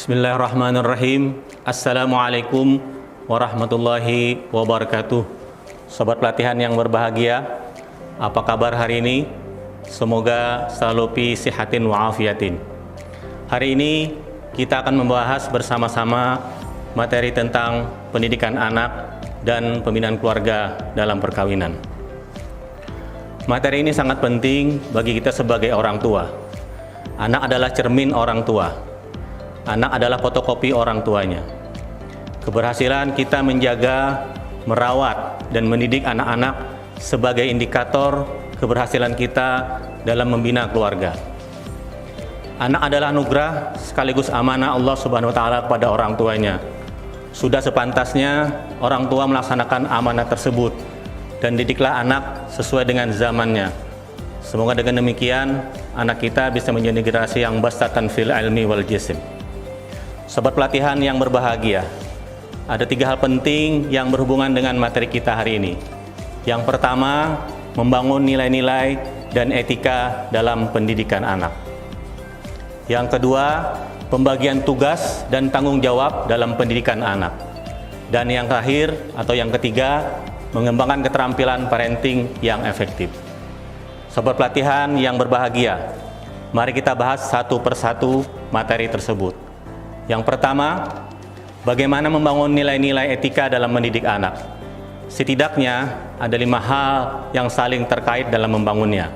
Bismillahirrahmanirrahim. Assalamualaikum warahmatullahi wabarakatuh. Sobat pelatihan yang berbahagia, apa kabar hari ini? Semoga selalu fi sihatin wa afiatin. Hari ini kita akan membahas bersama-sama materi tentang pendidikan anak dan pembinaan keluarga dalam perkawinan. Materi ini sangat penting bagi kita sebagai orang tua. Anak adalah cermin orang tua. Anak adalah fotokopi orang tuanya. Keberhasilan kita menjaga, merawat, dan mendidik anak-anak sebagai indikator keberhasilan kita dalam membina keluarga. Anak adalah anugerah sekaligus amanah Allah Subhanahu wa Ta'ala kepada orang tuanya. Sudah sepantasnya orang tua melaksanakan amanah tersebut dan didiklah anak sesuai dengan zamannya. Semoga dengan demikian anak kita bisa menjadi generasi yang bastatan fil ilmi wal jism. Sobat pelatihan yang berbahagia, ada 3 hal penting yang berhubungan dengan materi kita hari ini. Yang pertama, membangun nilai-nilai dan etika dalam pendidikan anak. Yang kedua, pembagian tugas dan tanggung jawab dalam pendidikan anak. Dan yang terakhir atau yang ketiga, mengembangkan keterampilan parenting yang efektif. Sobat pelatihan yang berbahagia, mari kita bahas satu persatu materi tersebut. Yang pertama, bagaimana membangun nilai-nilai etika dalam mendidik anak. Setidaknya ada 5 hal yang saling terkait dalam membangunnya.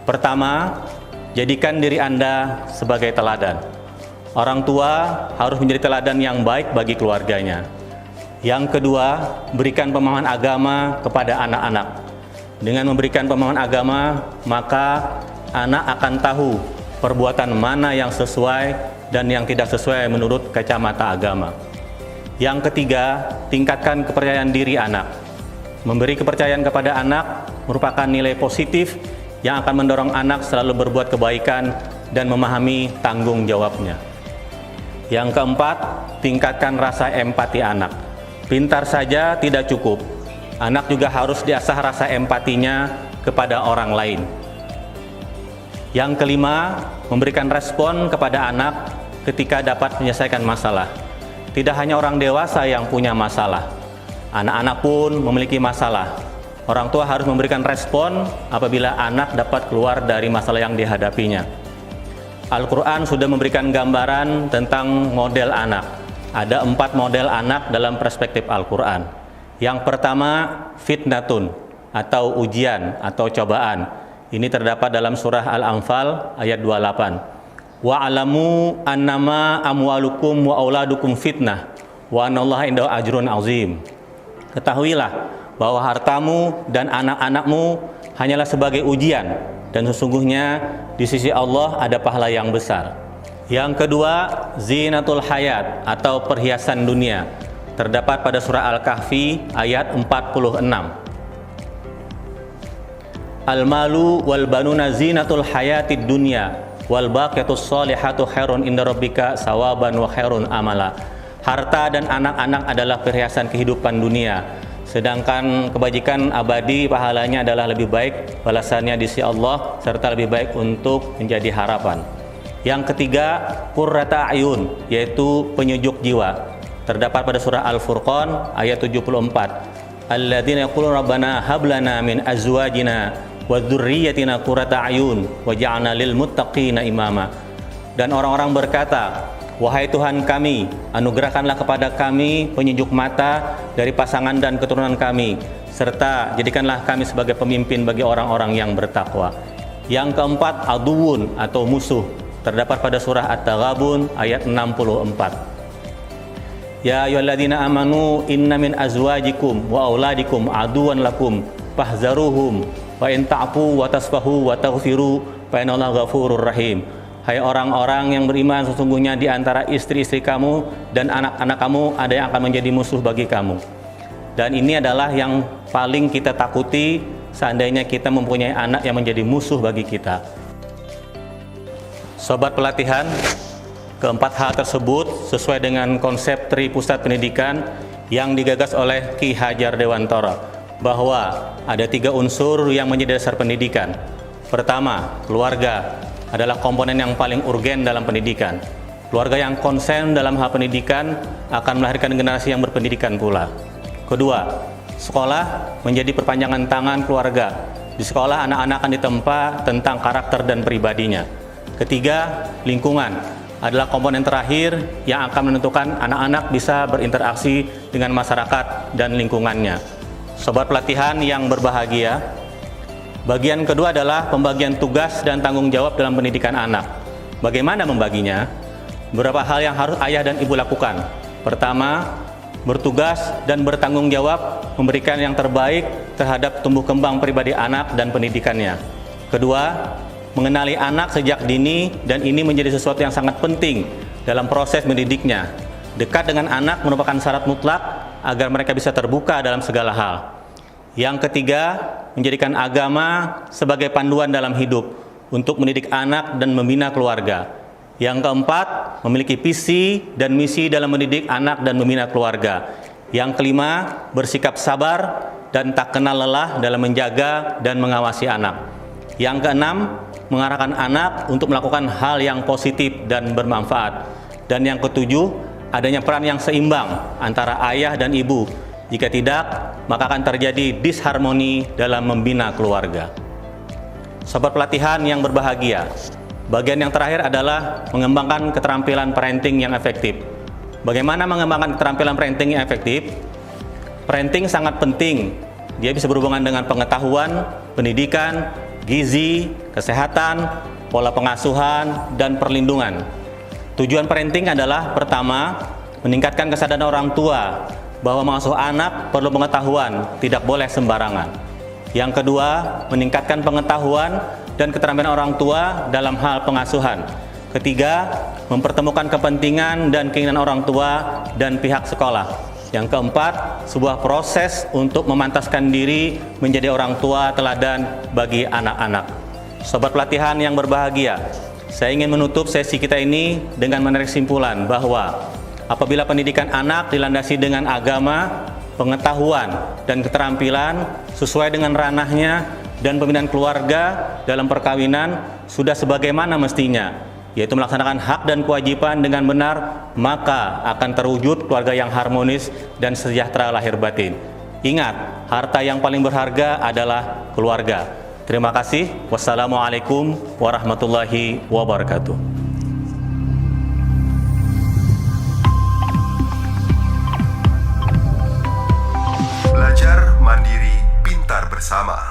Pertama, jadikan diri Anda sebagai teladan. Orang tua harus menjadi teladan yang baik bagi keluarganya. Yang kedua, berikan pemahaman agama kepada anak-anak. Dengan memberikan pemahaman agama, maka anak akan tahu perbuatan mana yang sesuai dan yang tidak sesuai menurut kacamata agama. Yang ketiga, tingkatkan kepercayaan diri anak. Memberi kepercayaan kepada anak merupakan nilai positif yang akan mendorong anak selalu berbuat kebaikan dan memahami tanggung jawabnya. Yang keempat, tingkatkan rasa empati anak. Pintar saja tidak cukup. Anak juga harus diasah rasa empatinya kepada orang lain. Yang kelima, memberikan respon kepada anak ketika dapat menyelesaikan masalah. Tidak hanya orang dewasa yang punya masalah, anak-anak pun memiliki masalah. Orang tua harus memberikan respon apabila anak dapat keluar dari masalah yang dihadapinya. Al-Quran sudah memberikan gambaran tentang model anak. Ada 4 model anak dalam perspektif Al-Quran. Yang pertama, fitnatun atau ujian atau cobaan. Ini terdapat dalam surah Al-Anfal ayat 28. Wa'alamu annama amwalukum wa auladukum fitnah wa anallaha indahu ajrun azim. Ketahuilah bahwa hartamu dan anak-anakmu hanyalah sebagai ujian, dan sesungguhnya di sisi Allah ada pahala yang besar. Yang kedua, zinatul hayat atau perhiasan dunia. Terdapat pada surah Al-Kahfi ayat 46. Al-malu wal banuna zinatul hayatid dunya wal baqiyatus sholihatu khairun inda rabbika sawaban wa khairun amala. Harta dan anak-anak adalah perhiasan kehidupan dunia, sedangkan kebajikan abadi pahalanya adalah lebih baik balasannya di sisi Allah serta lebih baik untuk menjadi harapan. Yang ketiga, qurrata ayun, yaitu penyejuk jiwa. Terdapat pada surah Al-Furqan ayat 74. Alladzina yaquluna rabbana hab lana min azwajina wa dzurriyyatina qurrata ayun waj'alna lil muttaqina imama. Dan orang-orang berkata, wahai Tuhan kami, anugerahkanlah kepada kami penyejuk mata dari pasangan dan keturunan kami, serta jadikanlah kami sebagai pemimpin bagi orang-orang yang bertakwa. Yang keempat, aduwun atau musuh. Terdapat pada surah At-Taghabun ayat 64. Ya ayyuhalladzina amanu inna min azwajikum wa auladikum aduwan lakum fahzaruhum wa in ta'fu wa tasfahu wa taghfiru fa innallaha ghafurur rahim. Hai orang-orang yang beriman, sesungguhnya di antara istri-istri kamu dan anak-anak kamu ada yang akan menjadi musuh bagi kamu. Dan ini adalah yang paling kita takuti seandainya kita mempunyai anak yang menjadi musuh bagi kita. Sobat pelatihan, keempat hal tersebut sesuai dengan konsep Tri Pusat Pendidikan yang digagas oleh Ki Hajar Dewantara, bahwa ada 3 unsur yang menjadi dasar pendidikan. Pertama, keluarga adalah komponen yang paling urgen dalam pendidikan. Keluarga yang konsen dalam hal pendidikan akan melahirkan generasi yang berpendidikan pula. Kedua, sekolah menjadi perpanjangan tangan keluarga. Di sekolah anak-anak akan ditempa tentang karakter dan pribadinya. Ketiga, lingkungan adalah komponen terakhir yang akan menentukan anak-anak bisa berinteraksi dengan masyarakat dan lingkungannya. Sobat pelatihan yang berbahagia, bagian kedua adalah pembagian tugas dan tanggung jawab dalam pendidikan anak. Bagaimana membaginya? Beberapa hal yang harus ayah dan ibu lakukan. Pertama, bertugas dan bertanggung jawab memberikan yang terbaik terhadap tumbuh kembang pribadi anak dan pendidikannya. Kedua, mengenali anak sejak dini, dan ini menjadi sesuatu yang sangat penting dalam proses mendidiknya. Dekat dengan anak merupakan syarat mutlak agar mereka bisa terbuka dalam segala hal. Yang ketiga, menjadikan agama sebagai panduan dalam hidup untuk mendidik anak dan membina keluarga. Yang keempat, memiliki visi dan misi dalam mendidik anak dan membina keluarga. Yang kelima, bersikap sabar dan tak kenal lelah dalam menjaga dan mengawasi anak. Yang keenam, mengarahkan anak untuk melakukan hal yang positif dan bermanfaat. Dan yang ketujuh, adanya peran yang seimbang antara ayah dan ibu. Jika tidak, maka akan terjadi disharmoni dalam membina keluarga. Sobat pelatihan yang berbahagia, bagian yang terakhir adalah mengembangkan keterampilan parenting yang efektif. Bagaimana mengembangkan keterampilan parenting yang efektif? Parenting sangat penting. Dia bisa berhubungan dengan pengetahuan, pendidikan, gizi, kesehatan, pola pengasuhan, dan perlindungan. Tujuan parenting adalah pertama, meningkatkan kesadaran orang tua bahwa mengasuh anak perlu pengetahuan, tidak boleh sembarangan. Yang kedua, meningkatkan pengetahuan dan keterampilan orang tua dalam hal pengasuhan. Ketiga, mempertemukan kepentingan dan keinginan orang tua dan pihak sekolah. Yang keempat, sebuah proses untuk memantaskan diri menjadi orang tua teladan bagi anak-anak. Sobat pelatihan yang berbahagia, saya ingin menutup sesi kita ini dengan menarik kesimpulan bahwa apabila pendidikan anak dilandasi dengan agama, pengetahuan, dan keterampilan sesuai dengan ranahnya, dan pembinaan keluarga dalam perkawinan sudah sebagaimana mestinya, yaitu melaksanakan hak dan kewajiban dengan benar, maka akan terwujud keluarga yang harmonis dan sejahtera lahir batin. Ingat, harta yang paling berharga adalah keluarga. Terima kasih. Wassalamualaikum warahmatullahi wabarakatuh.